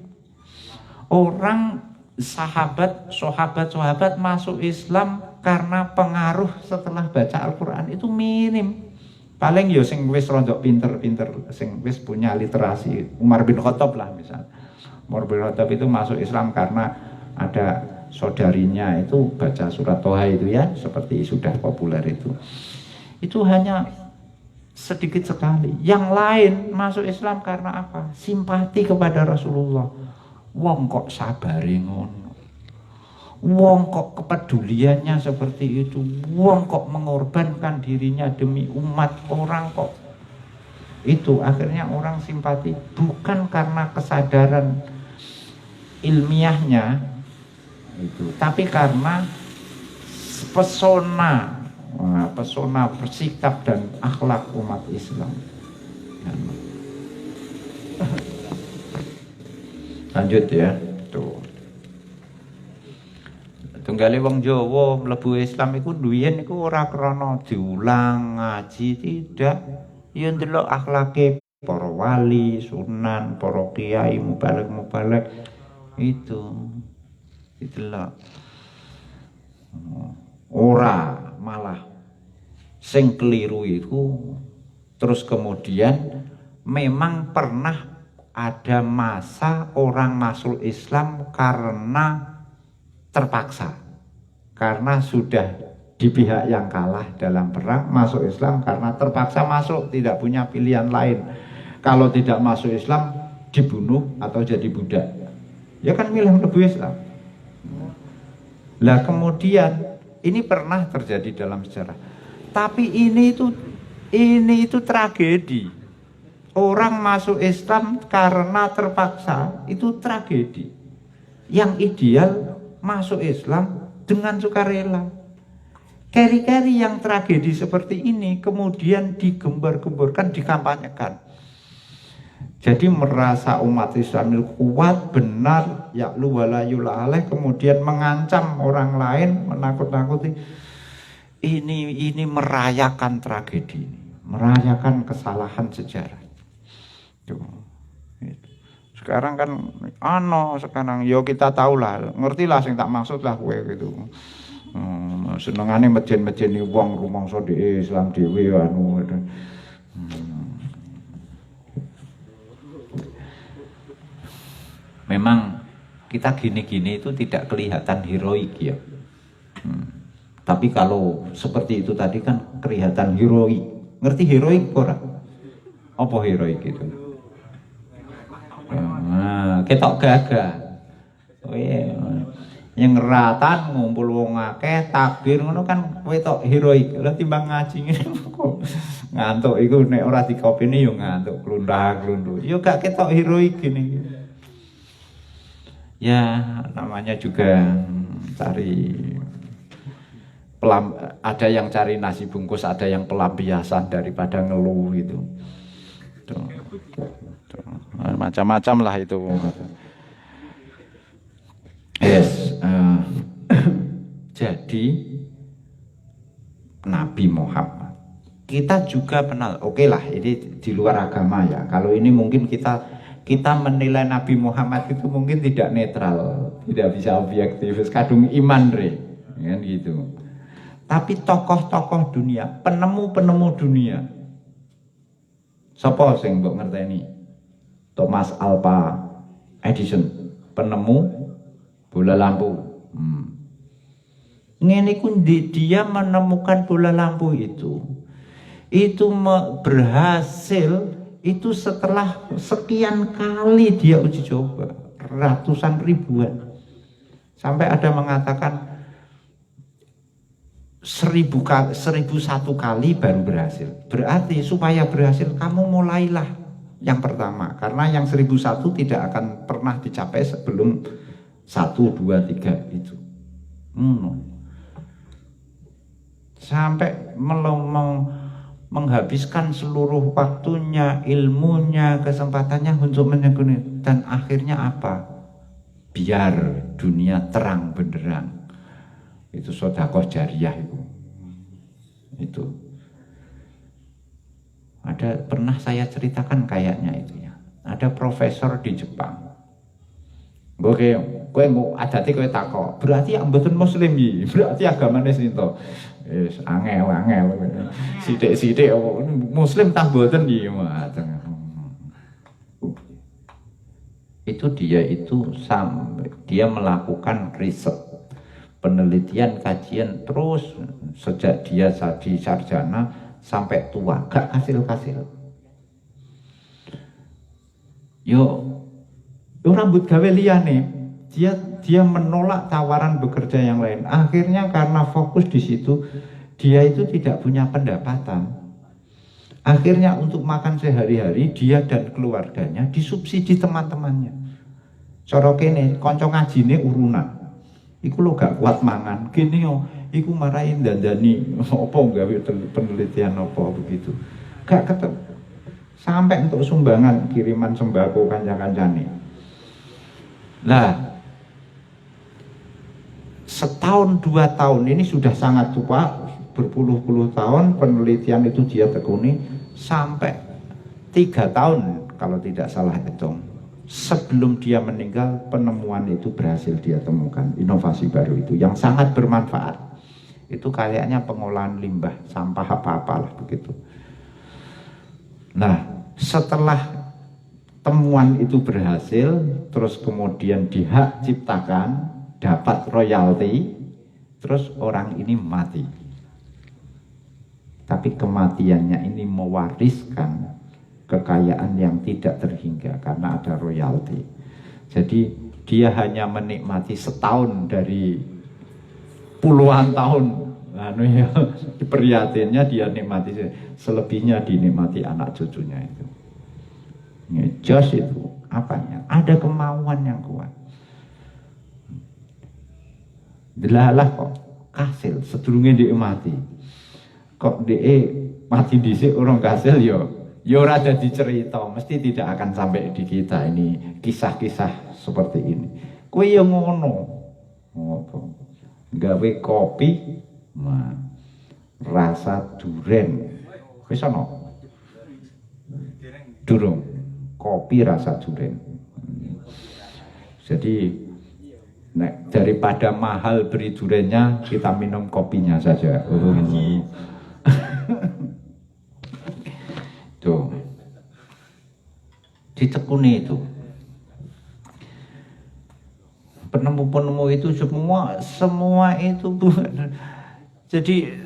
Orang sahabat masuk Islam karena pengaruh setelah baca Al-Quran itu minim. Paling ya sing wis rondok pinter-pinter, sing wis punya literasi. Umar bin Khattab lah misal. Umar bin Khattab itu masuk Islam karena ada saudarinya itu baca surat Toha itu ya, seperti sudah populer itu. Itu hanya sedikit sekali. Yang lain masuk Islam karena apa? Simpati kepada Rasulullah. Wong kok sabare ngono, wong kok kepeduliannya seperti itu, wong kok mengorbankan dirinya demi umat, orang kok itu akhirnya orang simpati, bukan karena kesadaran ilmiahnya itu, tapi karena pesona bersikap dan akhlak umat Islam. Lanjut ya, tuh. Tunggale wong Jawa mlebu Islam iku duyen iku ora krana diulang ngaji, tidak. Ya ndelok akhlake para wali, sunan, para kiai, mubalek-mubalek itu didelok. Ora malah sing keliru itu terus kemudian memang pernah ada masa orang masuk Islam karena terpaksa, karena sudah di pihak yang kalah dalam perang masuk Islam karena terpaksa masuk, tidak punya pilihan lain. Kalau tidak masuk Islam dibunuh atau jadi budak, ya kan milih lebih Islam. Lah kemudian ini pernah terjadi dalam sejarah, tapi ini itu tragedi. Orang masuk Islam karena terpaksa itu tragedi. Yang ideal masuk Islam dengan sukarela. Keri-keri yang tragedi seperti ini kemudian digembar-gemborkan, dikampanyekan. Jadi merasa umat Islam itu kuat, benar, ya'lu wala yula'aleh, kemudian mengancam orang lain, menakut-nakuti. Ini merayakan tragedi ini, merayakan kesalahan sejarah. Sekarang kan sekarang yo kita tahu lah, ngerti lah sing tak maksud lah kowe gitu. Senengane mejen-mejeni wong rumangsa dhewe Islam dhewe anu. Memang kita gini-gini itu tidak kelihatan heroik ya. Tapi kalau seperti itu tadi kan kelihatan heroik. Ngerti heroik ora? Apa heroik itu? Ketok gagah. Yang ngeratan ngumpul wong akeh takbir ngono kan kowe tok heroik. Lah timbang ngaji ngene kok ngantuk iku nek ora dikopeni yo ngantuk klundang-klundung. Yo gak ketok heroik gini. Ya namanya juga cari ada yang cari nasi bungkus, ada yang pelampiasan daripada ngeluh itu. Macam-macam lah itu. Yes, jadi Nabi Muhammad kita juga kenal. Oke lah, ini di luar agama ya. Kalau ini mungkin kita menilai Nabi Muhammad itu mungkin tidak netral, tidak bisa objektif, kadung iman kan gitu. Tapi tokoh-tokoh dunia, penemu-penemu dunia, sapa sing mbok ngerteni? Thomas Alva Edison, penemu bola lampu. Ngene ku dia menemukan bola lampu itu berhasil itu setelah sekian kali dia uji coba, ratusan ribuan, sampai ada mengatakan 1001 kali baru berhasil. Berarti supaya berhasil kamu mulailah yang pertama, karena yang 1001 tidak akan pernah dicapai sebelum 1, 2, 3 itu. Sampai menghabiskan seluruh waktunya, ilmunya, kesempatannya untuk menekuni, dan akhirnya apa? Biar dunia terang benderang. Itu sedekah jariyah itu. Ada pernah saya ceritakan kayaknya itu ya. Ada profesor di Jepang. Kowe mau adate kowe takok. Berarti yang mboten muslim iki. Berarti agamane sinten? Wis angel. Sithik-sithik muslim tah mboten iki. Itu dia melakukan riset, penelitian, kajian terus sejak dia jadi sarjana sampai tua, gak hasil-hasil. Yo rambut gawe liyane, dia menolak tawaran bekerja yang lain. Akhirnya karena fokus di situ, dia itu tidak punya pendapatan. Akhirnya untuk makan sehari-hari dia dan keluarganya disubsidi teman-temannya. Cara kene kanca ngajine urunan. Iku lo gak kuat mangan, gini yo, iku marahin dandani, apa gawe penelitian apa begitu, gak ketemu. Sampai untuk sumbangan kiriman sembako kanca-kancane. Lah, setahun 2 tahun ini sudah sangat tua, berpuluh-puluh tahun penelitian itu dia tekuni, sampai 3 tahun kalau tidak salah hitung. Sebelum dia meninggal, penemuan itu berhasil dia temukan, inovasi baru itu yang sangat bermanfaat. Itu kayaknya pengolahan limbah, sampah apa-apalah begitu. Nah, setelah temuan itu berhasil, terus kemudian dihak ciptakan, dapat royalti, terus orang ini mati. Tapi kematiannya ini mewariskan kekayaan yang tidak terhingga karena ada royalti. Jadi dia hanya menikmati setahun dari puluhan tahun. Prihatinnya dia nikmati, selebihnya dinikmati anak cucunya itu. Jos itu apanya? Ada kemauan yang kuat. Delalah kok kasil sedurunge dia mati. Kok dia mati dhisik orang kasil ya ora dadi cerita, mesti tidak akan sampai di kita ini kisah-kisah seperti ini. Kowe ya ngono. Ngopo? Gawe kopi rasa duren. Wis ana? Durung. Kopi rasa duren. Jadi daripada mahal beri durennya, kita minum kopinya saja. Tuh, ditekuni itu. Penemu-penemu itu semua itu bukan. Jadi,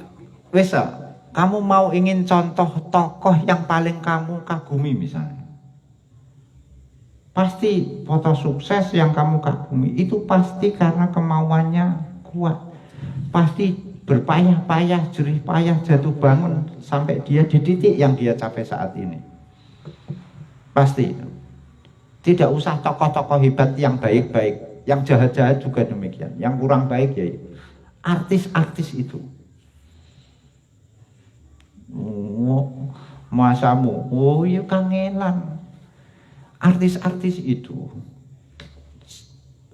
wesa, kamu mau ingin contoh tokoh yang paling kamu kagumi misalnya. Pasti foto sukses yang kamu kagumi itu pasti karena kemauannya kuat. Pasti berpayah-payah, jerih payah, jatuh bangun sampai dia di titik yang dia capai saat ini. Pasti. Tidak usah tokoh-tokoh hebat yang baik-baik, yang jahat-jahat juga demikian. Yang kurang baik ya artis-artis itu. Masamu, oh ya kangelan. Artis-artis itu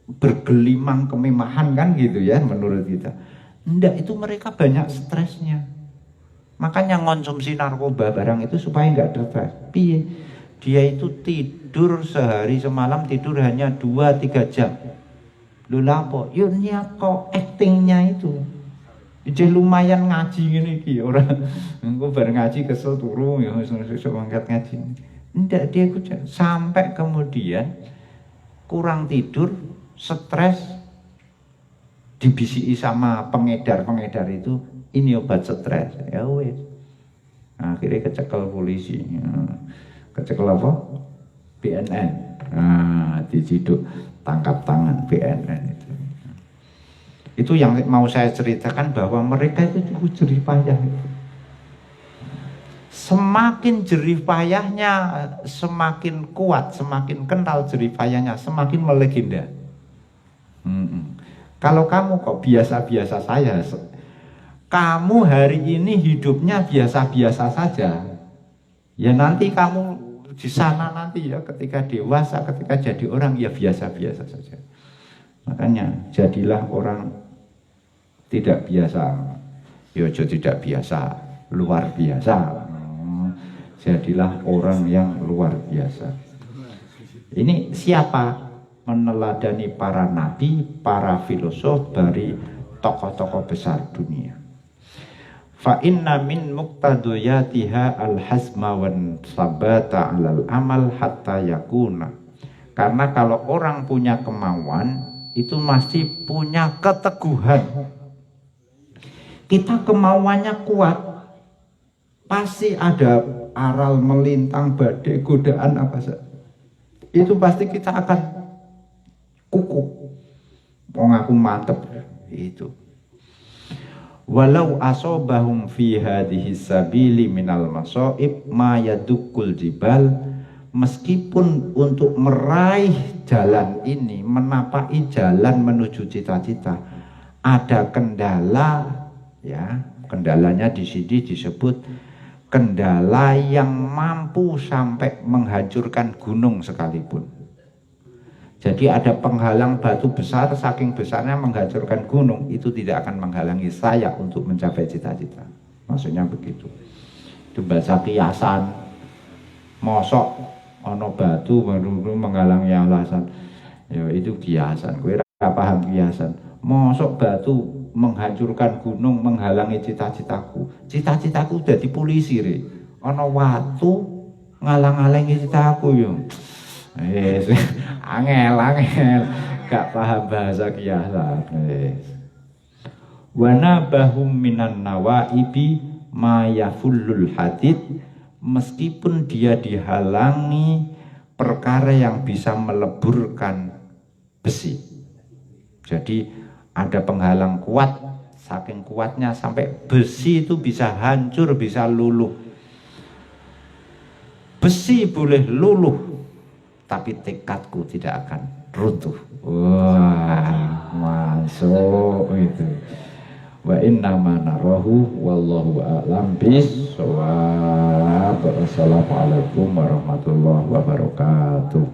bergelimang kemewahan kan gitu ya menurut kita. Enggak, itu mereka banyak stresnya. Makanya konsumsi narkoba barang itu supaya enggak stres. Piye? Dia itu tidur sehari semalam tidur hanya 2-3 jam. Lho lapo? Yo niat kok actingnya itu. Ije lumayan ngaji ngene iki ora. Engko bar ngaji kesel turu ya sesuk mangkat ngaji. Enggak, dia sampai kemudian kurang tidur, stres, dibisiki sama pengedar-pengedar itu, ini obat stres. Ya wes. Akhirnya kecekel polisi. Kecekel apa? BNN. Diciduk tangkap tangan BNN itu. Itu yang mau saya ceritakan bahwa mereka itu cukup jerih payah. Semakin jerih payahnya, semakin kuat, semakin kental jerih payahnya, semakin melegenda. Kalau kamu kok biasa-biasa saja, kamu hari ini hidupnya biasa-biasa saja, ya nanti kamu di sana nanti ya ketika dewasa, ketika jadi orang ya biasa-biasa saja. Makanya jadilah orang tidak biasa, ya tidak biasa, luar biasa. Jadilah orang yang luar biasa. Ini siapa? Meneladani para nabi, para filosof dari tokoh-tokoh besar dunia. Fa inna min muqtadiyatiha al-hazma wan sabata 'alal amal hatta yakuna. Karena kalau orang punya kemauan, itu masih punya keteguhan. Kita kemauannya kuat, pasti ada aral melintang, badai, godaan apa saja. Itu pasti kita akan kukuh. Wong aku mantep itu. Walau asobahum fi hadhihi sabili minal masaib ma yadukul jibal, meskipun untuk meraih jalan ini, menapaki jalan menuju cita-cita ada kendala ya, kendalanya di sini disebut kendala yang mampu sampai menghancurkan gunung sekalipun. Jadi ada penghalang batu besar, saking besarnya menghancurkan gunung, itu tidak akan menghalangi saya untuk mencapai cita-cita. Maksudnya begitu. Dibaca kiasan. Mosok ana batu menghalangi alasan. Ya itu kiasan. Kowe ora paham kiasan. Mosok batu menghancurkan gunung menghalangi cita-citaku. Cita-citaku dadi polisi re. Ana watu ngalang-alangi citaku yo. Angel gak paham bahasa kiasan. Wa nabahum minan nawaibi ma yafullul hadid, meskipun dia dihalangi perkara yang bisa meleburkan besi. Jadi ada penghalang kuat, saking kuatnya sampai besi itu bisa hancur, bisa luluh. Besi boleh luluh, tapi tekadku tidak akan runtuh. Wah, masuk itu. Wa inna ma narahu wallahu a'lam bis shawab. Assalamualaikum warahmatullahi wabarakatuh.